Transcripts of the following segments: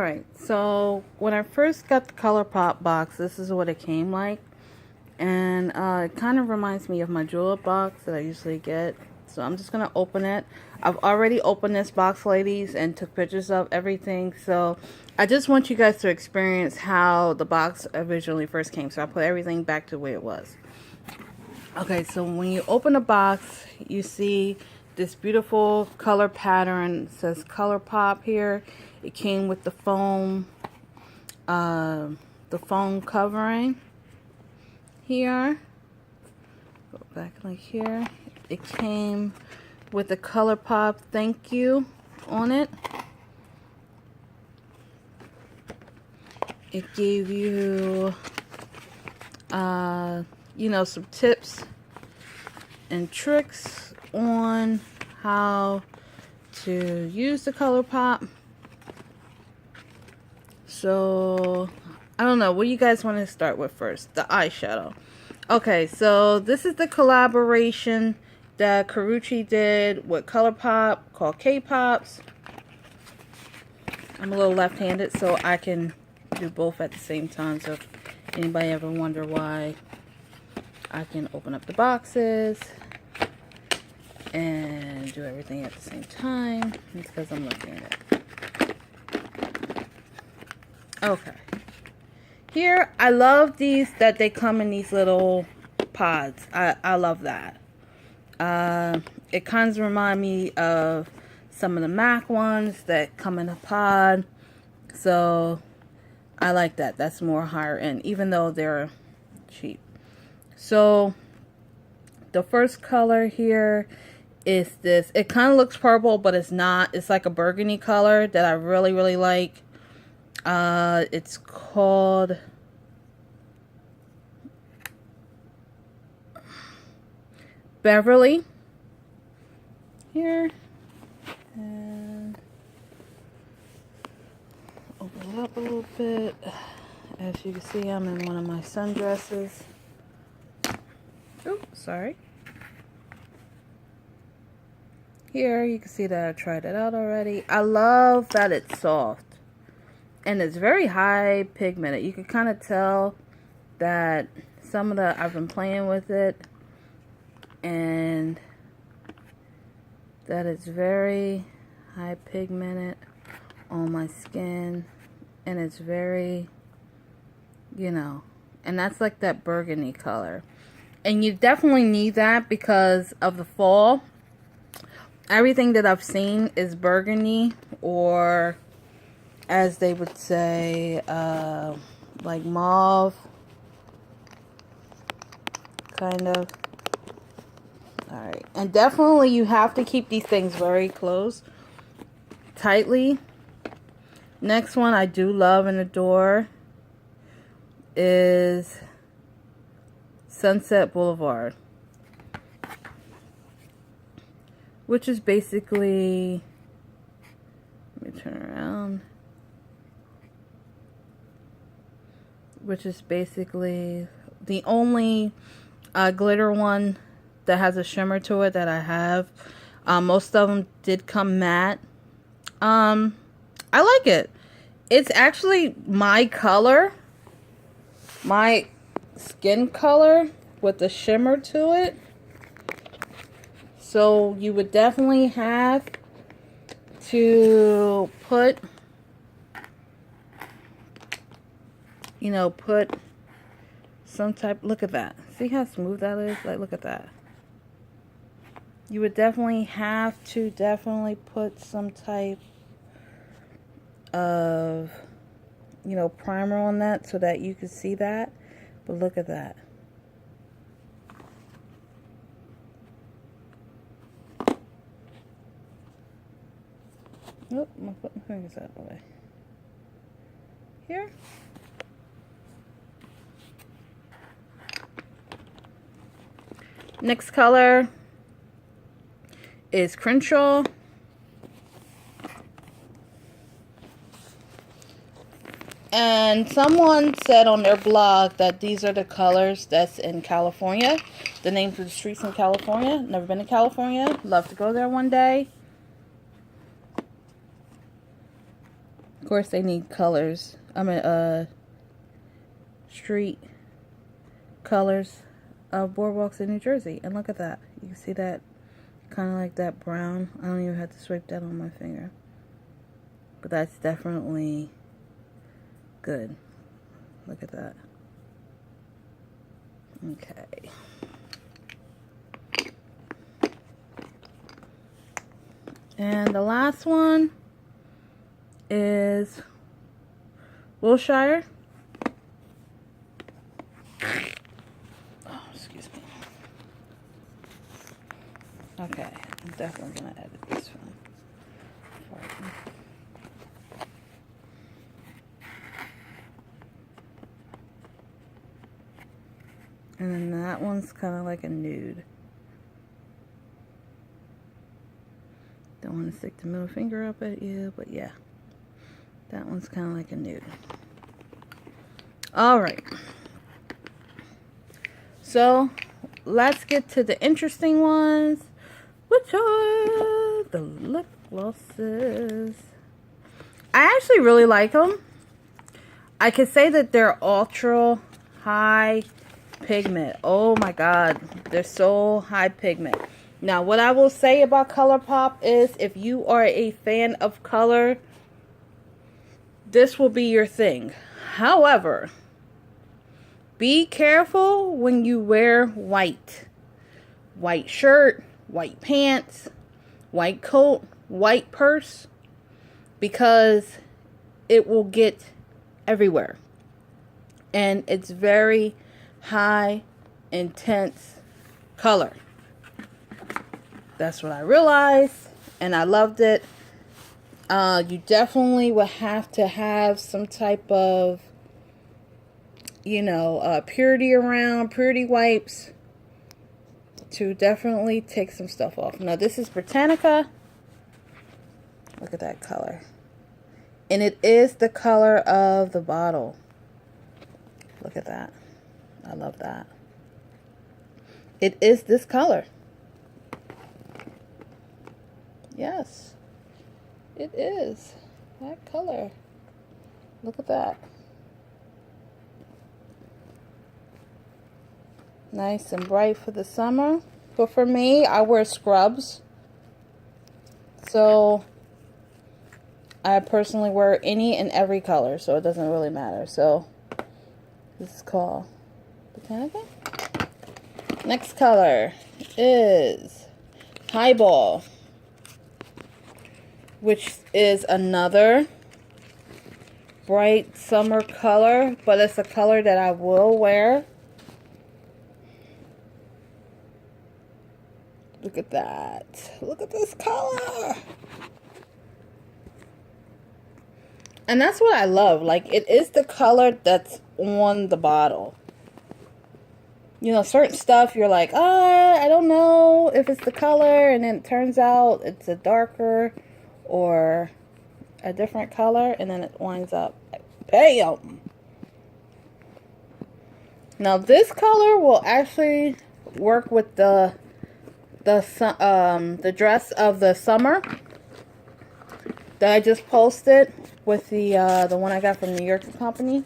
Alright, so when I first got the ColourPop box, this is what it came like. And it kind of reminds me of my julep box that I usually get. So I'm just going to open it. I've already opened this box, ladies, and took pictures of everything. So I just want you guys to experience how the box originally first came. So I put everything back to the way it was. Okay, so when you open the box, you see this beautiful color pattern. It says ColourPop here. It came with the foam covering here. Go back like here. It came with the ColourPop thank you on it. It gave you, you know, some tips and tricks on how to use the ColourPop. So, I don't know. What do you guys want to start with first? The eyeshadow. Okay, so this is the collaboration that Karrueche did with ColourPop called Kaepops. I'm a little left-handed, so I can do both at the same time. So if anybody ever wonder why I can open up the boxes and do everything at the same time, it's because I'm left-handed. Okay. Here, I love these, that they come in these little pods. I love that. It kind of reminds me of some of the MAC ones that come in a pod. So, I like that. That's more higher end, even though they're cheap. So, the first color here is this. It kind of looks purple, but it's not. It's like a burgundy color that I really, really like. It's called Beverly here, and open it up a little bit. As you can see, I'm in one of my sundresses. Oh, sorry. Here you can see that I tried it out already. I love that it's soft. And it's very high pigmented. You can kind of tell that some of the, I've been playing with it, and that it's very high pigmented on my skin, and it's very, you know, and that's like that burgundy color. And you definitely need that because of the fall. Everything that I've seen is burgundy, or as they would say, like mauve, kind of. Alright, and definitely you have to keep these things very close, tightly. Next one I do love and adore is Sunset Boulevard, which is basically, let me turn around, which is basically the only glitter one that has a shimmer to it that I have. Most of them did come matte. I like it. It's actually my color, my skin color with the shimmer to it. So you would definitely have to put, you know, put some type, look at that. See how smooth that is? Like, look at that. You would definitely have to put some type of, you know, primer on that so that you can see that. But look at that. Oh, I'm putting my fingers out of the way. Here. Next color is Crenshaw. And someone said on their blog that these are the colors that's in California. The names of the streets in California. Never been to California. Love to go there one day. Of course, they need colors. I mean, street colors of boardwalks in New Jersey. And look at that. You can see that kind of like that brown. I don't even have to swipe that on my finger. But that's definitely good. Look at that. Okay. And the last one is Wilshire. Oh, excuse me. Okay, I'm definitely going to edit this one. And then that one's kind of like a nude. Don't want to stick the middle finger up at you, but yeah. That one's kind of like a nude. Alright. So, let's get to the interesting ones, which are the lip glosses. I actually really like them. I could say that they're ultra high pigment. Oh my god, they're so high pigment. Now, what I will say about ColourPop is if you are a fan of color, this will be your thing. However, be careful when you wear white. White shirt, white pants, white coat, white purse, because it will get everywhere. And it's very high, intense color. That's what I realized, and I loved it. You definitely will have to have some type of, you know, purity around, purity wipes to definitely take some stuff off. Now, this is Britannica. Look at that color. And it is the color of the bottle. Look at that. I love that. It is this color. Yes, it is that color. Look at that. Nice and bright for the summer. But for me, I wear scrubs. So I personally wear any and every color, so it doesn't really matter. So this is called Botanica. Next color is Highball, which is another bright summer color, but it's a color that I will wear. Look at that. Look at this color. And that's what I love. Like, it is the color that's on the bottle. You know, certain stuff you're like, oh, I don't know if it's the color, and then it turns out it's a darker or a different color, and then it winds up like, bam. Now this color will actually work with the dress of the summer that I just posted with the one I got from New York Company.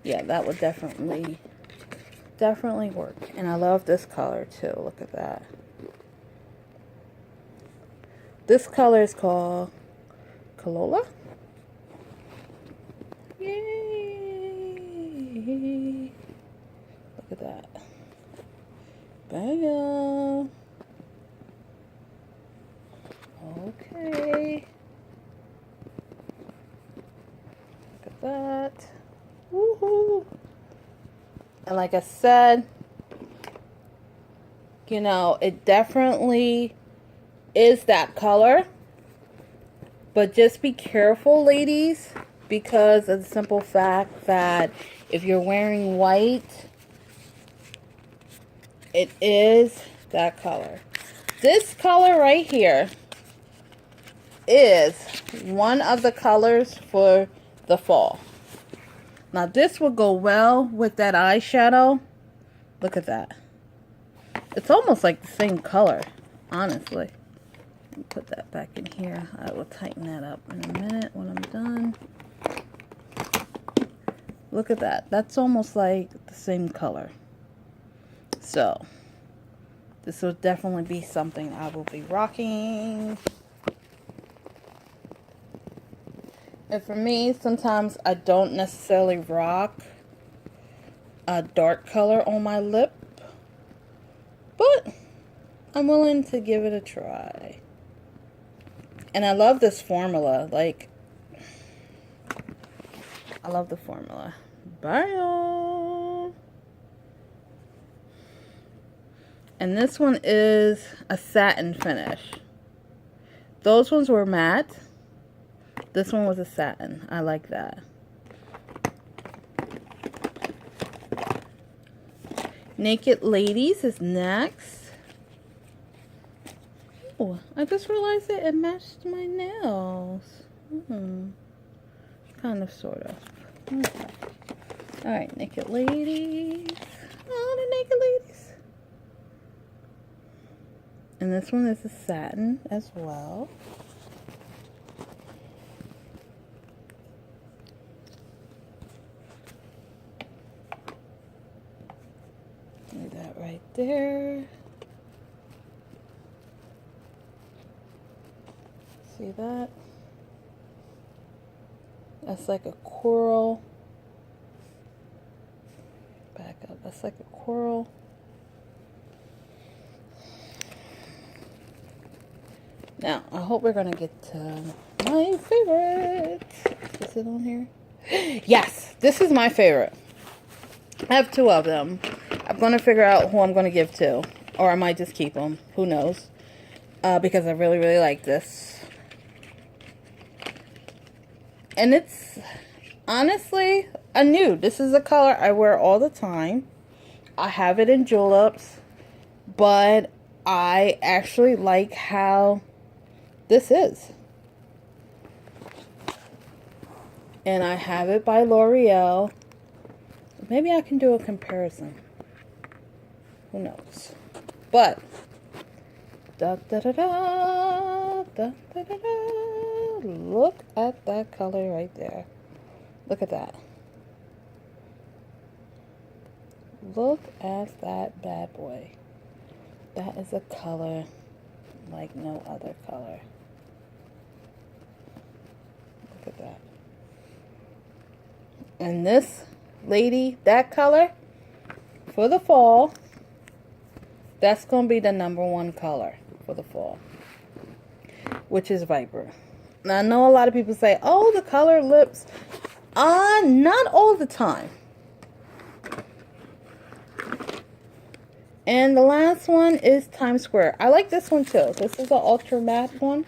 Yeah, that would definitely work. And I love this color too. Look at that. This color is called Colola. Yay! Look at that. Bam! Okay. Look at that. Woohoo! And like I said, you know, it definitely is that color. But just be careful, ladies, because of the simple fact that if you're wearing white, it is that color. This color right here is one of the colors for the fall. Now this will go well with that eyeshadow. Look at that. It's almost like the same color, honestly. Put that back in here. I will tighten that up in a minute when I'm done. Look at that. That's almost like the same color. So, this will definitely be something I will be rocking. And for me, sometimes I don't necessarily rock a dark color on my lip, but I'm willing to give it a try. And I love this formula. Like, I love the formula. Bye, y'all. And this one is a satin finish. Those ones were matte. This one was a satin. I like that. Naked Ladies is next. Oh, I just realized it matched my nails. Kind of, sort of. Okay. Alright, Naked Ladies. Oh, the Naked Ladies. And this one is a satin as well. Do that right there. See that? That's like a coral. Back up. That's like a coral. Now, I hope we're going to get to my favorite. Is it on here? Yes, this is my favorite. I have two of them. I'm going to figure out who I'm going to give to. Or I might just keep them. Who knows? Because I really, really like this. And it's honestly a nude. This is a color I wear all the time. I have it in juleps. But I actually like how this is. And I have it by L'Oreal. Maybe I can do a comparison. Who knows? But da da da da da da da da. Look at that color right there. Look at that. Look at that bad boy. That is a color like no other color. Look at that. And this lady, that color for the fall, that's going to be the #1 color for the fall, which is Viper. Now, I know a lot of people say, oh, the color lips. Not all the time. And the last one is Times Square. I like this one too. This is an ultra matte one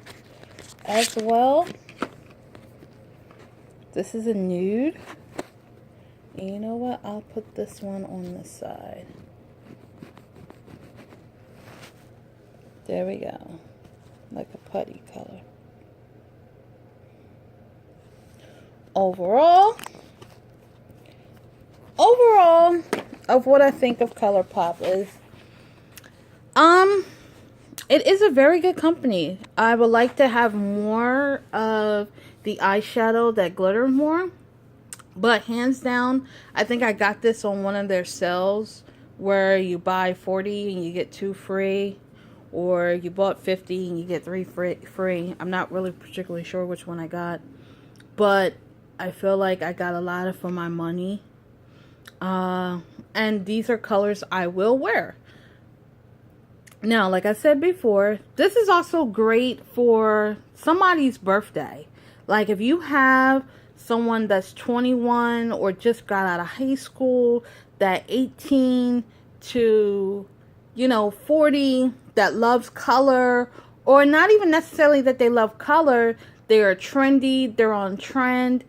as well. This is a nude. And you know what? I'll put this one on the side. There we go. Like a putty color. Overall, of what I think of ColourPop is, it is a very good company. I would like to have more of the eyeshadow that glitter more. But hands down, I think I got this on one of their sales where you buy 40 and you get 2 free. Or you bought 50 and you get 3 free. I'm not really particularly sure which one I got. But I feel like I got a lot for my money. And these are colors I will wear. Now, like I said before, this is also great for somebody's birthday. Like if you have someone that's 21 or just got out of high school, that 18 to, 40, that loves color, or not even necessarily that they love color, they are trendy, they're on trend.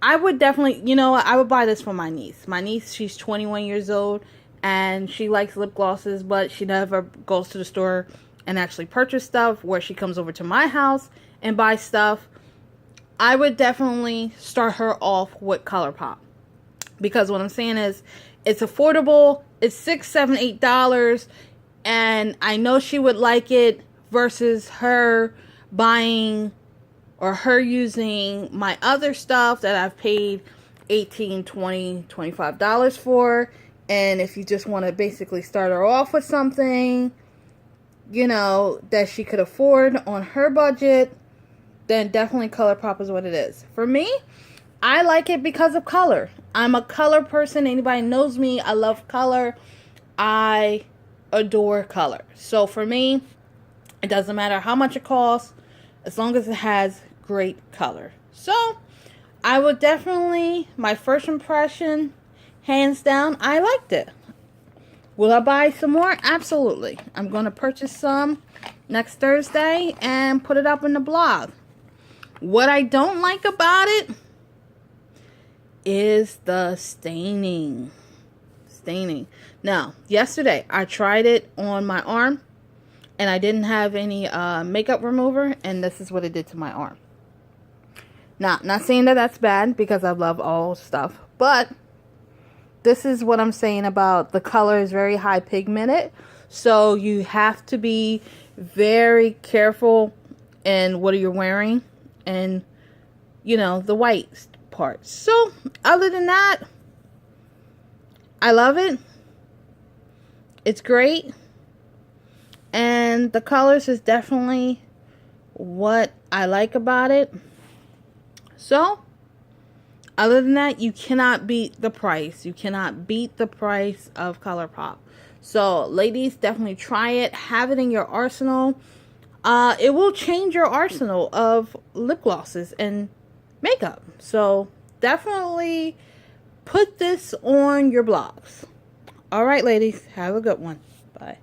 I would definitely, I would buy this for my niece. My niece, she's 21 years old, and she likes lip glosses, but she never goes to the store and actually purchase stuff, where she comes over to my house and buys stuff. I would definitely start her off with ColourPop. Because what I'm saying is, it's affordable, it's $6, $7, $8, and I know she would like it versus her buying or her using my other stuff that I've paid $18, $20, $25 for. And if you just want to basically start her off with something, you know, that she could afford on her budget, then definitely ColourPop is what it is. For me, I like it because of color. I'm a color person. Anybody knows me, I love color. I adore color. So for me, it doesn't matter how much it costs, as long as it has great color. So I would definitely, my first impression, hands down, I liked it. Will I buy some more? Absolutely. I'm going to purchase some next Thursday and put it up in the blog. What I don't like about it is the staining. Now, yesterday I tried it on my arm and I didn't have any makeup remover, and this is what it did to my arm. Now, not saying that that's bad, because I love all stuff, but this is what I'm saying about the color is very high pigmented. So you have to be very careful in what you're wearing and, you know, the white parts. So other than that, I love it. It's great. And the colors is definitely what I like about it. So other than that, you cannot beat the price. You cannot beat the price of ColourPop. So, ladies, definitely try it. Have it in your arsenal. It will change your arsenal of lip glosses and makeup. So, definitely put this on your blogs. All right, ladies. Have a good one. Bye.